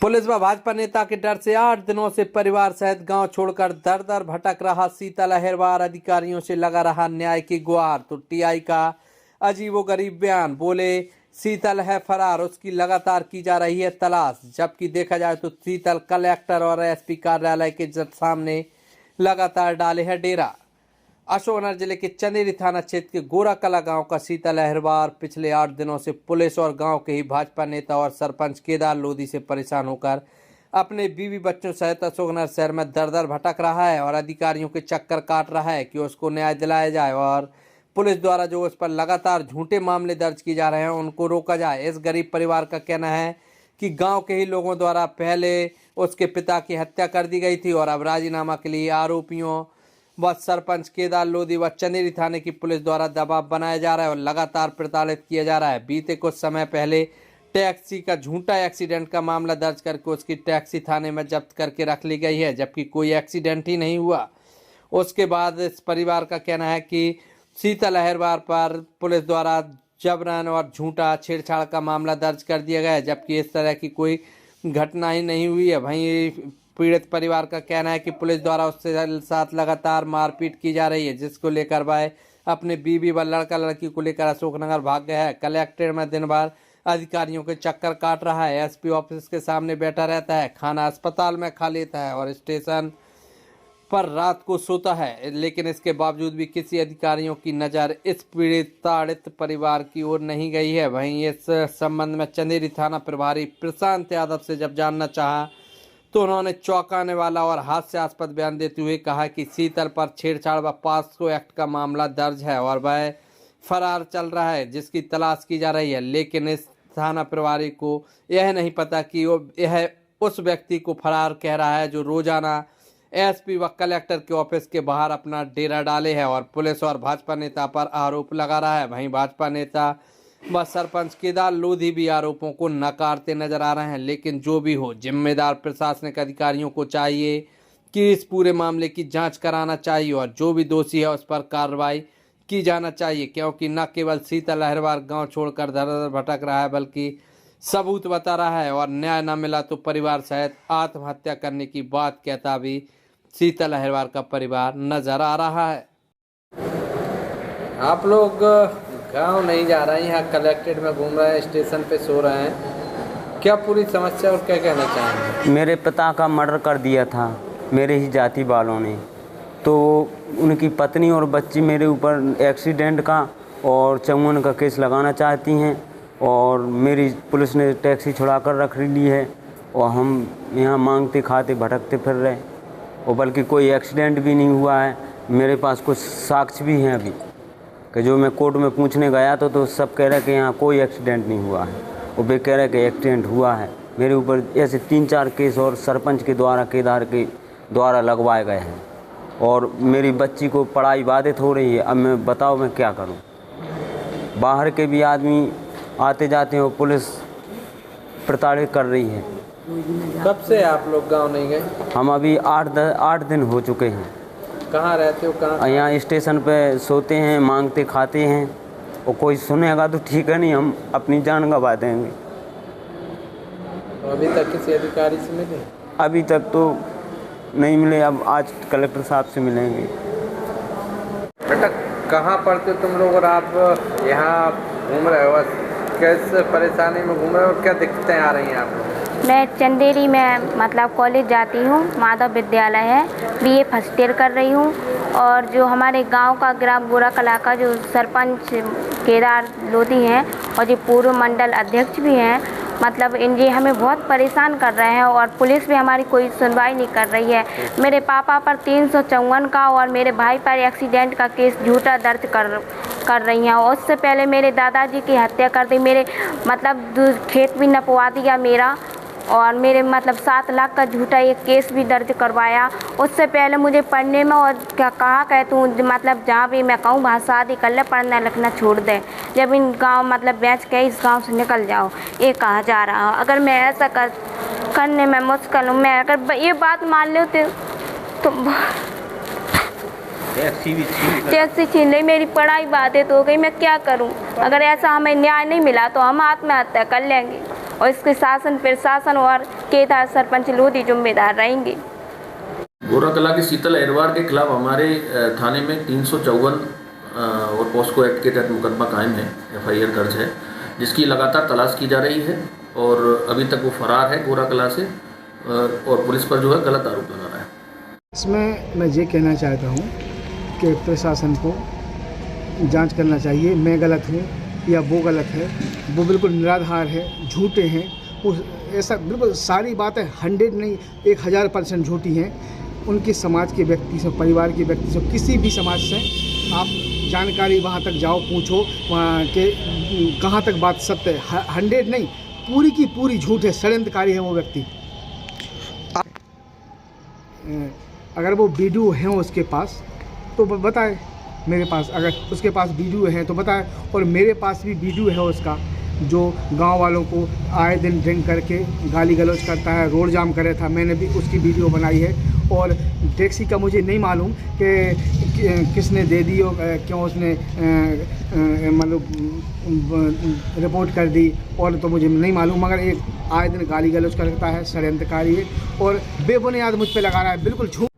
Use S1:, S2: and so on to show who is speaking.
S1: Police व भाजपा नेता के डर से 8 दिनों से परिवार सहित गांव छोड़कर दर दर भटक रहा शीतल अहिरवार अधिकारियों से लगा रहा न्याय की गुहार। तो टीआई का अजीबोगरीब बयान, बोले शीतल है फरार, उसकी लगातार की जा रही है तलाश। जबकि देखा जाए तो शीतल कलेक्टर और एसपी कार्यालय के सामने लगातार डाले है डेरा। अशोकनगर जिले के चंदेरी थाना क्षेत्र के गोराकला गांव का शीतल अहिरवार पिछले 8 दिनों से पुलिस और गांव के ही भाजपा नेता और सरपंच केदार लोधी से परेशान होकर अपने बीवी बच्चों सहित अशोकनगर शहर में दर दर भटक रहा है और अधिकारियों के चक्कर काट रहा है कि उसको न्याय दिलाया जाए और पुलिस द्वारा जो उस पर लगातार झूठे मामले दर्ज किए जा रहे हैं उनको रोका जाए। इस गरीब परिवार का कहना है कि गांव के ही लोगों द्वारा पहले उसके पिता की हत्या कर दी गई थी और अब राजीनामा के लिए आरोपियों व सरपंच केदार लोधी व चंदेरी थाने की पुलिस द्वारा दबाव बनाया जा रहा है और लगातार प्रताड़ित किया जा रहा है। बीते कुछ समय पहले टैक्सी का झूठा एक्सीडेंट का मामला दर्ज करके उसकी टैक्सी थाने में जब्त करके रख ली गई है, जबकि कोई एक्सीडेंट ही नहीं हुआ। उसके बाद इस परिवार का कहना है कि शीतल अहिरवार पर पुलिस द्वारा जबरन और झूठा छेड़छाड़ का मामला दर्ज कर दिया गया है, जबकि इस तरह की कोई घटना ही नहीं हुई है। वहीं पीड़ित परिवार का कहना है कि पुलिस द्वारा उसके साथ लगातार मारपीट की जा रही है, जिसको लेकर वह अपने बीवी व लड़का लड़की को लेकर अशोकनगर भाग गया है। कलेक्टर में दिन भर अधिकारियों के चक्कर काट रहा है, एसपी ऑफिस के सामने बैठा रहता है, खाना अस्पताल में खा लेता है और स्टेशन पर रात को सोता है, लेकिन इसके बावजूद भी किसी अधिकारियों की नज़र इस पीड़ित परिवार की ओर नहीं गई है। वहीं इस संबंध में चंदेरी थाना प्रभारी प्रशांत यादव से जब जानना चाहा तो उन्होंने चौंकाने वाला और हास्यास्पद बयान देते हुए कहा कि शीतल पर छेड़छाड़ व पॉक्सो एक्ट का मामला दर्ज है और वह फरार चल रहा है, जिसकी तलाश की जा रही है। लेकिन इस थाना प्रभारी को यह नहीं पता कि यह उस व्यक्ति को फरार कह रहा है जो रोजाना एसपी व कलेक्टर के ऑफिस के बाहर अपना डेरा डाले है और पुलिस और भाजपा नेता पर आरोप लगा रहा है। वहीं भाजपा नेता व सरपंच केदार लोधी भी आरोपों को नकारते नजर आ रहे हैं। लेकिन जो भी हो, जिम्मेदार प्रशासनिक अधिकारियों को चाहिए कि इस पूरे मामले की जांच कराना चाहिए और जो भी दोषी है उस पर कार्रवाई की जाना चाहिए, क्योंकि न केवल शीतल अहिरवार गांव छोड़कर दर दर भटक रहा है बल्कि सबूत बता रहा है और न्याय न मिला तो परिवार सहित आत्महत्या करने की बात कहता भी शीतल अहिरवार का परिवार नजर आ रहा है। आप लोग गांव नहीं जा रहे हैं, यहाँ कलेक्ट्रेट में घूम रहे हैं, स्टेशन पे सो रहे हैं, क्या पूरी समस्या और क्या कहना चाहेंगे?
S2: मेरे पिता का मर्डर कर दिया था मेरे ही जाति वालों ने, तो उनकी पत्नी और बच्ची मेरे ऊपर एक्सीडेंट का और 54 का केस लगाना चाहती हैं और मेरी पुलिस ने टैक्सी छुड़ा कर रख ली है और हम यहाँ मांगते खाते भटकते फिर रहे और बल्कि कोई एक्सीडेंट भी नहीं हुआ है। मेरे पास कुछ साक्ष्य भी हैं अभी कि जो मैं कोर्ट में पूछने गया तो सब कह रहे कि यहाँ कोई एक्सीडेंट नहीं हुआ है और वे कह रहे कि एक्सीडेंट हुआ है। मेरे ऊपर ऐसे 3-4 केस और सरपंच के द्वारा केदार के द्वारा लगवाए गए हैं और मेरी बच्ची को पढ़ाई बाधित हो रही है। अब मैं बताओ मैं क्या करूं? बाहर के भी आदमी आते जाते हैं और पुलिस प्रताड़ित कर रही है।
S1: कब से आप लोग गांव नहीं गए?
S2: हम अभी 8 दिन हो चुके हैं।
S1: कहाँ रहते हो? कहाँ?
S2: यहाँ स्टेशन पे सोते हैं, मांगते खाते हैं और कोई सुनेगा तो ठीक है, नहीं हम अपनी जान गंवा देंगे।
S1: तो अभी तक किसी अधिकारी से मिले?
S2: अभी तक तो नहीं मिले, अब आज कलेक्टर साहब से मिलेंगे।
S1: बेटा कहाँ पढ़ते हो तुम लोग और आप यहाँ घूम रहे हो, कैसे परेशानी में घूम रहे हो और क्या दिक्कतें आ रही हैं आपको?
S3: मैं चंदेरी में मतलब कॉलेज जाती हूँ, माधव विद्यालय है, बीए फर्स्ट ईयर कर रही हूँ और जो हमारे गांव का ग्राम गोराकला का जो सरपंच केदार लोधी हैं और जो पूर्व मंडल अध्यक्ष भी हैं, मतलब ये हमें बहुत परेशान कर रहे हैं और पुलिस भी हमारी कोई सुनवाई नहीं कर रही है। मेरे पापा पर 354 का और मेरे भाई पर एक्सीडेंट का केस झूठा दर्ज कर रही हैं और उससे पहले मेरे दादाजी की हत्या कर दी, मेरे मतलब खेत भी नपवा दिया मेरा और मेरे मतलब 7 लाख का झूठा एक केस भी दर्ज करवाया। उससे पहले मुझे पढ़ने में और क्या कहा कहे तू मतलब जहाँ भी मैं कहूँ वहाँ शादी कर ले, पढ़ना लिखना छोड़ दे, जब इन गांव मतलब बेच के इस गांव से निकल जाओ, ये कहा जा रहा है। अगर मैं ऐसा करने में मुश्किल हूँ, मैं अगर ये बात मान लो तो टैक्सी छीन ली, मेरी पढ़ाई बाधित हो गई, मैं क्या करूँ? अगर ऐसा हमें न्याय नहीं मिला तो हम आत्महत्या कर लेंगे। और इसके शासन प्रशासन और केदार सरपंच लोधी जिम्मेदार रहेंगे।
S4: गोरा कला के शीतल अहिरवार के खिलाफ हमारे थाने में 354 और पॉस्को एक्ट के तहत मुकदमा कायम है, FIR दर्ज है, जिसकी लगातार तलाश की जा रही है और अभी तक वो फरार है गोरा कला से और पुलिस पर जो है गलत आरोप लगा रहा है।
S5: इसमें मैं ये कहना चाहता हूँ कि प्रशासन को जांच करना चाहिए। मैं गलत हूँ या वो गलत है, वो बिल्कुल निराधार है, झूठे हैं। उस ऐसा बिल्कुल सारी बातें 100 नहीं 1000% झूठी हैं। उनके समाज के व्यक्ति से, परिवार के व्यक्ति से, किसी भी समाज से आप जानकारी वहाँ तक जाओ, पूछो वहाँ के कहाँ तक बात सत्य है। 100 नहीं, पूरी की पूरी झूठ है, षड्यंत्रकारी है वो व्यक्ति। अगर वो वीडियो हैं उसके पास तो बताए, मेरे पास अगर उसके पास वीडियो है तो बताए। और मेरे पास भी वीडियो है उसका, जो गांव वालों को आए दिन ड्रिंक करके गाली गलौज करता है, रोड जाम कर रहा था, मैंने भी उसकी वीडियो बनाई है। और टैक्सी का मुझे नहीं मालूम कि किसने दे दी और क्यों उसने मतलब रिपोर्ट कर दी, और तो मुझे नहीं मालूम, मगर एक आए दिन गाली गलौज करता है, षड्यंत्रकारी है और बेबुनियाद मुझ पे लगा रहा है, बिल्कुल झूठ।